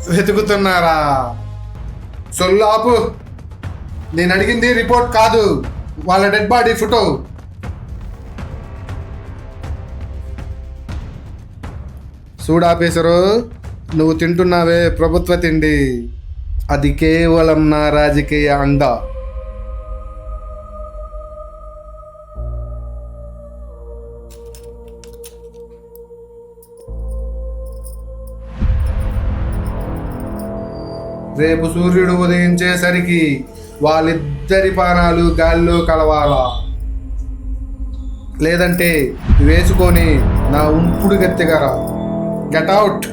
వెతుకుతున్నారా? సొల్లాపు. నేను అడిగింది రిపోర్ట్ కాదు, వాళ్ళ డెడ్ బాడీ ఫోటో. చూడాపేసరు, నువ్వు తింటున్నావే ప్రభుత్వ తిండి, అది కేవలం నా రాజకీయ అండ. రేపు సూర్యుడు ఉదయించేసరికి వాళ్ళిద్దరి పానాలు గాల్లో కలవాలా, లేదంటే వేసుకొని నా ఉంపుడు గెత్తెగరా. Get out.